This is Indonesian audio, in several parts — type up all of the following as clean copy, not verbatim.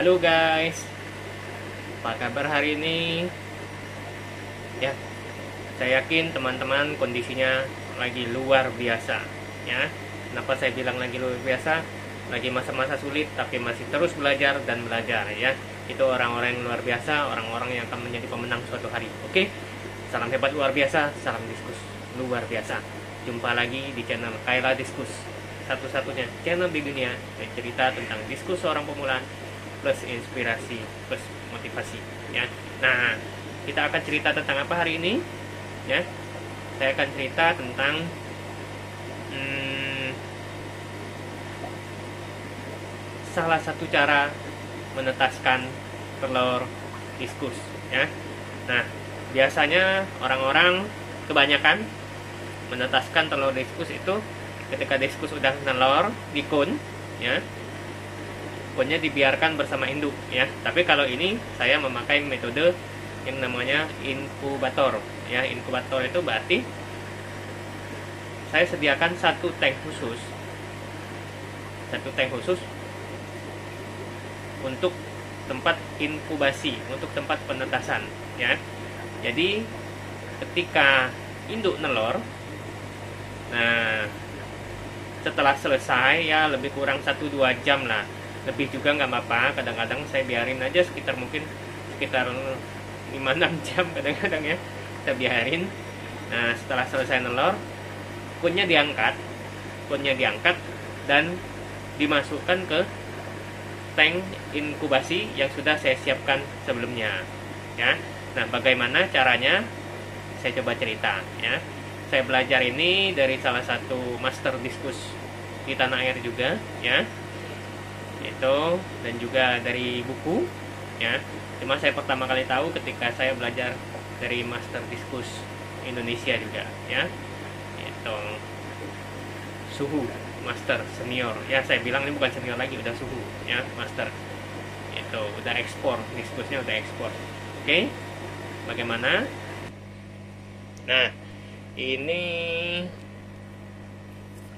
Halo guys, apa kabar hari ini? Ya, saya yakin teman-teman kondisinya lagi luar biasa. Ya, kenapa saya bilang lagi luar biasa? Lagi masa-masa sulit, tapi masih terus belajar dan belajar. Ya, itu orang-orang yang luar biasa, orang-orang yang akan menjadi pemenang suatu hari. Oke, salam hebat luar biasa, salam diskus luar biasa. Jumpa lagi di channel Kaila Diskus, satu-satunya channel di dunia yang cerita tentang diskus seorang pemula plus inspirasi plus motivasi, ya. Nah, kita akan cerita tentang apa hari ini, ya? Saya akan cerita tentang salah satu cara menetaskan telur diskus, ya. Nah, biasanya orang-orang kebanyakan menetaskan telur diskus itu ketika diskus udah nelor di kun, ya, kunnya dibiarkan bersama induk, ya. Tapi kalau ini saya memakai metode yang namanya inkubator, ya. Inkubator itu berarti saya sediakan satu tank khusus untuk tempat inkubasi, untuk tempat penetasan, ya. Jadi ketika induk nelor, nah, setelah selesai, ya, lebih kurang 1-2 jam lah, lebih juga nggak apa-apa. Kadang-kadang saya biarin aja sekitar 5-6 jam, kadang-kadang, ya, saya biarin. Nah, setelah selesai nelor, kunnya diangkat dan dimasukkan ke tank inkubasi yang sudah saya siapkan sebelumnya, ya. Nah, bagaimana caranya? Saya coba cerita, ya. Saya belajar ini dari salah satu master diskus di tanah air juga, ya. Itu, dan juga dari buku, ya. Cuma saya pertama kali tahu ketika saya belajar dari master diskus Indonesia juga, ya. Itu Suhu master senior, ya. Saya bilang ini bukan senior lagi, udah Suhu, ya, master. Itu udah ekspor, diskusnya udah ekspor. Oke, bagaimana? Nah, ini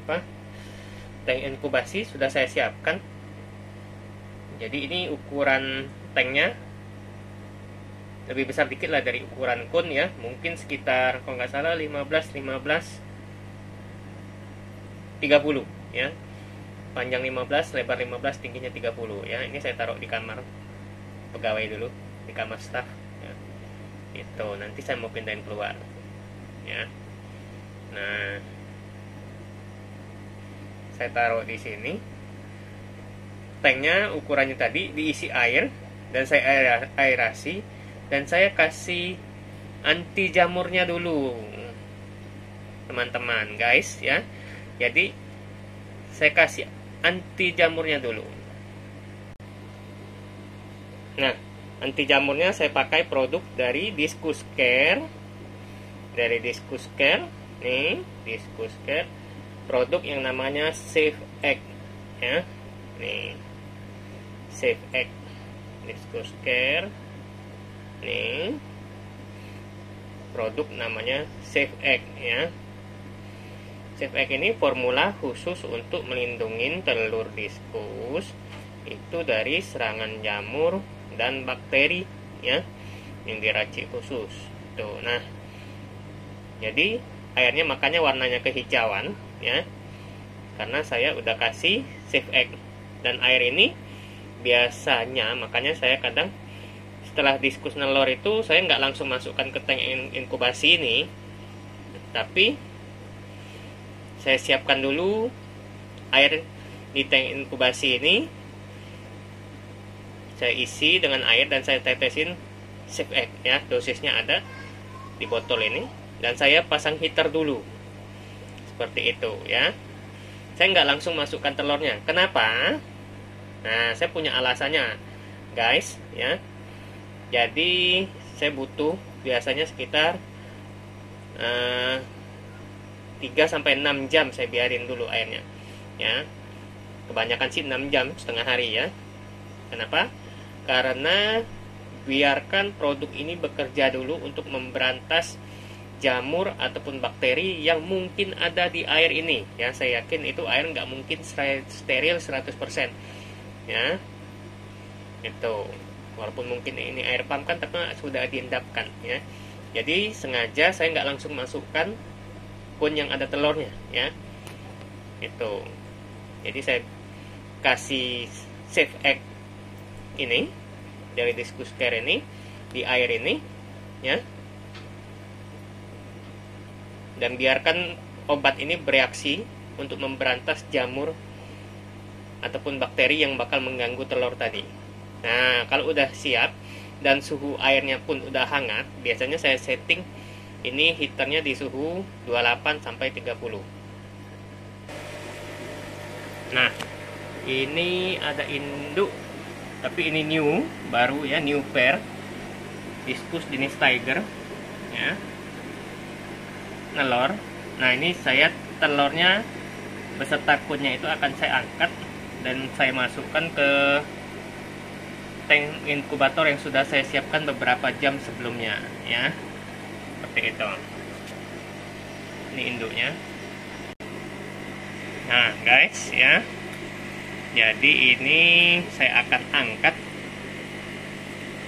apa? Tank inkubasi sudah saya siapkan. Jadi ini ukuran tanknya lebih besar dikit lah dari ukuran kun, ya. Mungkin sekitar, kalau nggak salah, 15-30, ya. Panjang 15, lebar 15, tingginya 30, ya. Ini saya taruh di kamar pegawai dulu, di kamar staff, ya. Itu nanti saya mau pindahin keluar, ya. Nah, saya taruh di sini. Tanknya ukurannya tadi diisi air dan saya aerasi, dan saya kasih anti jamurnya dulu, teman-teman, guys, ya. Jadi saya kasih anti jamurnya dulu. Nah, anti jamurnya saya pakai produk dari Diskus Care. Nih, Diskus Care, produk yang namanya Safe Egg, ya. Nih, Safe Egg, Diskus Care. Nih, produk namanya Safe Egg, ya. Safe Egg ini formula khusus untuk melindungi telur diskus itu dari serangan jamur dan bakteri, ya, yang diracik khusus. Tuh, nah, jadi airnya makanya warnanya kehijauan, ya, karena saya udah kasih Safe Egg. Dan air ini biasanya, makanya saya kadang setelah diskus nelor itu saya nggak langsung masukkan ke tank inkubasi ini, tapi saya siapkan dulu air di tank inkubasi ini. Saya isi dengan air dan saya tetesin Safe Egg, ya. Dosisnya ada di botol ini, dan saya pasang heater dulu seperti itu, ya. Saya nggak langsung masukkan telurnya. Kenapa? Nah, saya punya alasannya, guys, ya. Jadi saya butuh biasanya sekitar 3-6 jam saya biarin dulu airnya, ya. Kebanyakan sih 6 jam, setengah hari, ya. Kenapa? Karena biarkan produk ini bekerja dulu untuk memberantas jamur ataupun bakteri yang mungkin ada di air ini, ya. Saya yakin itu air nggak mungkin steril 100%, ya. Itu walaupun mungkin ini air pump kan, tapi sudah diendapkan ya. Jadi sengaja saya nggak langsung masukkan kun yang ada telurnya ya. Itu jadi saya kasih save egg ini dari diskus care ini di air ini ya, dan biarkan obat ini bereaksi untuk memberantas jamur ataupun bakteri yang bakal mengganggu telur tadi. Nah, kalau udah siap dan suhu airnya pun udah hangat, biasanya saya setting ini heaternya di suhu 28 sampai 30. Nah, ini ada induk, tapi ini new, baru ya, new pair. Diskus jenis Tiger ya. Nelor. Nah, ini saya telurnya beserta kunnya itu akan saya angkat dan saya masukkan ke tank inkubator yang sudah saya siapkan beberapa jam sebelumnya ya. Seperti itu. Ini induknya. Nah, guys ya. Jadi ini saya akan angkat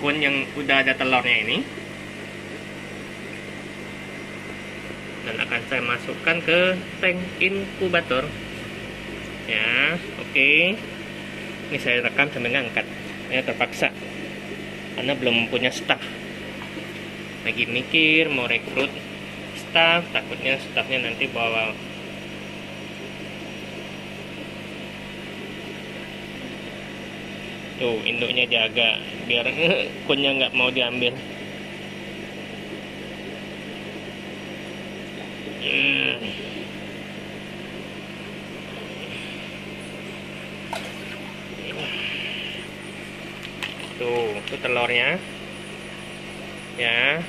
kun yang udah ada telurnya ini. Dan akan saya masukkan ke tank inkubator. Ya, oke. Ini saya rekam sambil ngangkat. Ya, terpaksa. Karena belum punya staff. Lagi mikir mau rekrut staff, takutnya staffnya nanti bawa tuh induknya, jaga biar kunnya nggak mau diambil. Tuh telurnya ya,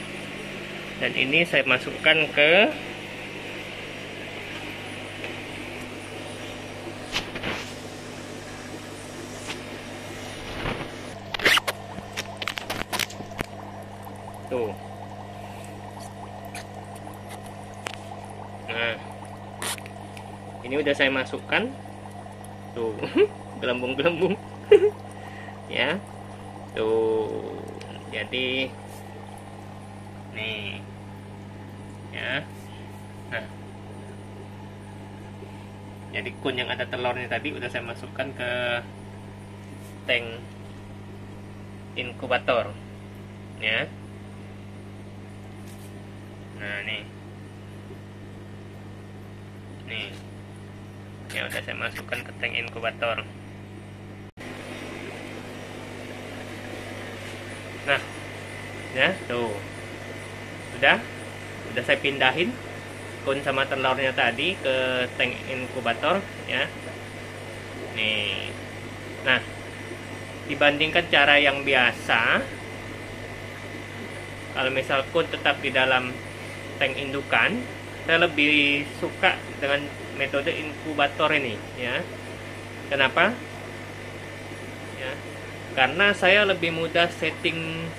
dan ini saya masukkan ke tuh. Nah, ini udah saya masukkan tuh. Gelembung-gelembung ya tuh. Jadi nih ya. Nah, jadi kun yang ada telurnya tadi udah saya masukkan ke tank inkubator ya. Nah, nih ya udah saya masukkan ke tank inkubator. Nah ya tuh udah saya pindahin kun sama telurnya tadi ke tank inkubator ya. Nih, nah dibandingkan cara yang biasa, kalau misal kun tetap di dalam tank indukan, saya lebih suka dengan metode inkubator ini ya. Kenapa? Ya, karena saya lebih mudah setting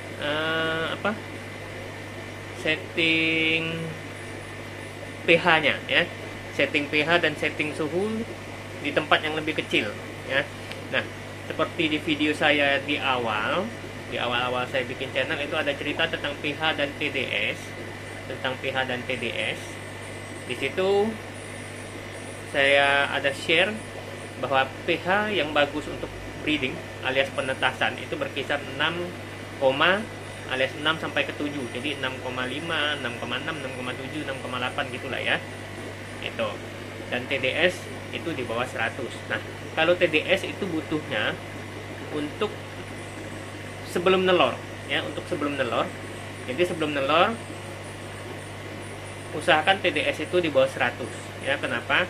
setting pH-nya ya, setting pH dan setting suhu di tempat yang lebih kecil ya. Nah, seperti di video saya di awal saya bikin channel itu ada cerita tentang pH dan TDS, Di situ saya ada share bahwa pH yang bagus untuk breeding alias penetasan itu berkisar 6, alias 6 sampai ke 7. Jadi 6,5, 6,6, 6,7, 6,8 gitulah ya. Itu. Dan TDS itu di bawah 100. Nah, kalau TDS itu butuhnya untuk sebelum nelor ya, Jadi sebelum nelor usahakan TDS itu di bawah 100 ya. Kenapa?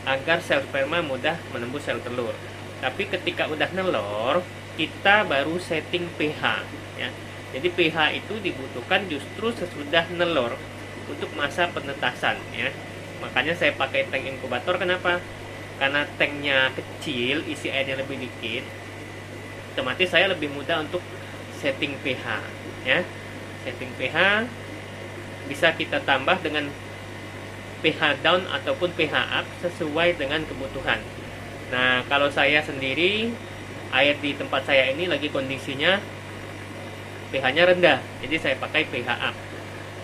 Agar sel sperma mudah menembus sel telur. Tapi ketika udah nelor, kita baru setting pH ya. Jadi pH itu dibutuhkan justru sesudah nelor untuk masa penetasan ya. Makanya saya pakai tank inkubator. Kenapa? Karena tanknya kecil, isi airnya lebih dikit, otomatis saya lebih mudah untuk setting pH ya. Setting pH bisa kita tambah dengan pH down ataupun pH up sesuai dengan kebutuhan. Nah, kalau saya sendiri air di tempat saya ini lagi kondisinya pH-nya rendah, jadi saya pakai pH up.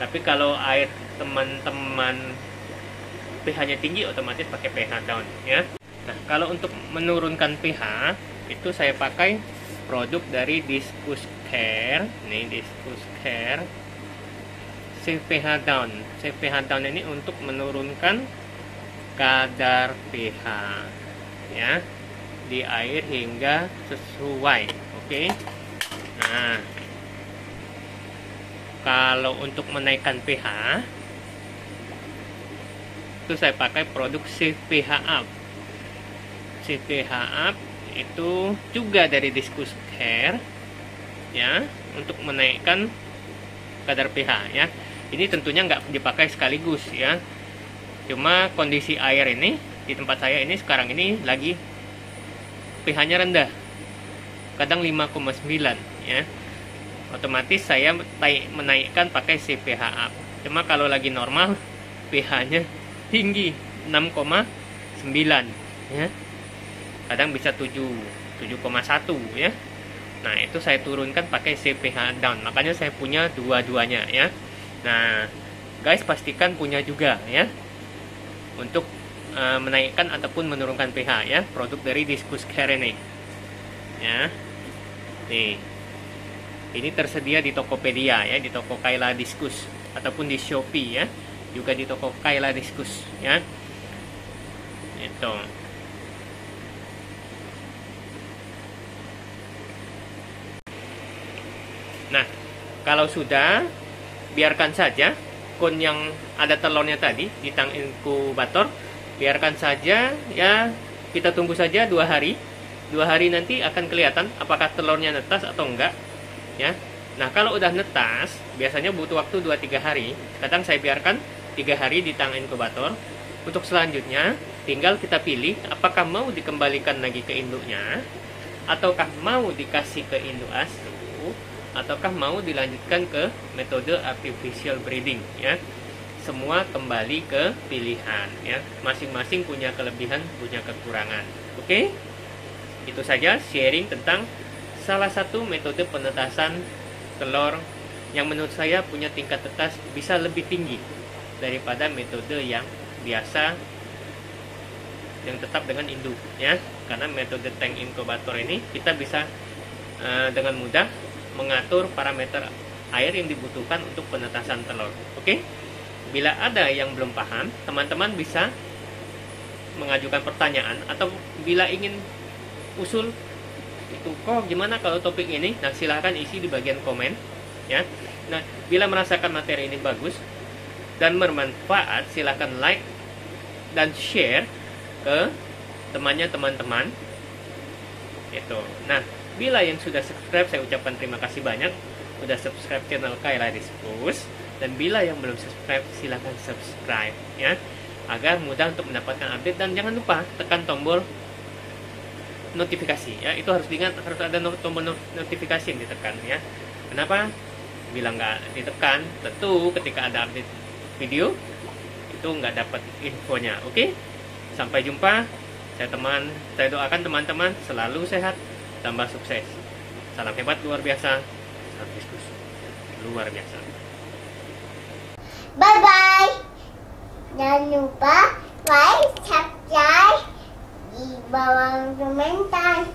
Tapi kalau air teman-teman pH-nya tinggi, otomatis pakai pH down ya. Nah, kalau untuk menurunkan pH itu saya pakai produk dari Diskus Care. Nih, Diskus Care Save pH Down. Save pH Down ini untuk menurunkan kadar pH ya di air hingga sesuai. Oke. Nah, kalau untuk menaikkan pH itu saya pakai produk Save pH Up. Save pH Up itu juga dari Diskus Care ya, untuk menaikkan kadar pH ya. Ini tentunya nggak dipakai sekaligus ya. Cuma kondisi air ini di tempat saya ini sekarang ini lagi pH-nya rendah. Kadang 5,9 ya. Otomatis saya menaikkan pakai CPH up. Cuma kalau lagi normal pH-nya tinggi 6,9 ya. Kadang bisa 7,1 ya. Nah, itu saya turunkan pakai CPH down. Makanya saya punya dua-duanya ya. Nah, guys pastikan punya juga ya. Untuk menaikkan ataupun menurunkan pH ya, produk dari Diskus Care ini. Ya. Nih. Ini tersedia di Tokopedia ya, di toko Kaila Diskus ataupun di Shopee ya. Juga di toko Kaila Diskus ya. Itu. Nah, kalau sudah, biarkan saja kon yang ada telurnya tadi di tang inkubator, biarkan saja ya, kita tunggu saja 2 hari. 2 hari nanti akan kelihatan apakah telurnya netas atau enggak ya. Nah, kalau udah netas, biasanya butuh waktu 2-3 hari. Kadang saya biarkan 3 hari di tang inkubator. Untuk selanjutnya, tinggal kita pilih apakah mau dikembalikan lagi ke induknya, ataukah mau dikasih ke induk asli, ataukah mau dilanjutkan ke metode artificial breeding ya. Semua kembali ke pilihan ya. Masing-masing punya kelebihan, punya kekurangan. Oke? Itu saja sharing tentang salah satu metode penetasan telur yang menurut saya punya tingkat tetas bisa lebih tinggi daripada metode yang biasa yang tetap dengan induk ya. Karena metode tank inkubator ini kita bisa dengan mudah mengatur parameter air yang dibutuhkan untuk penetasan telur. Oke? Bila ada yang belum paham, teman-teman bisa mengajukan pertanyaan, atau bila ingin usul itu kok gimana kalau topik ini, nah silahkan isi di bagian komen ya. Nah, bila merasakan materi ini bagus dan bermanfaat, silahkan like dan share ke teman-teman itu. Nah, bila yang sudah subscribe, saya ucapkan terima kasih banyak sudah subscribe channel Kaila Diskus, dan bila yang belum subscribe, silahkan subscribe ya, agar mudah untuk mendapatkan update. Dan jangan lupa tekan tombol notifikasi ya. Itu harus diingat, harus ada tombol notifikasi yang ditekan ya. Kenapa? Bila nggak ditekan, tentu ketika ada update video itu nggak dapat infonya. Oke? Sampai jumpa. Saya doakan teman-teman selalu sehat, tambah sukses. Salam hebat luar biasa. Salam Diskus luar biasa. Bye bye. Jangan lupa like, subscribe di bawah komentar.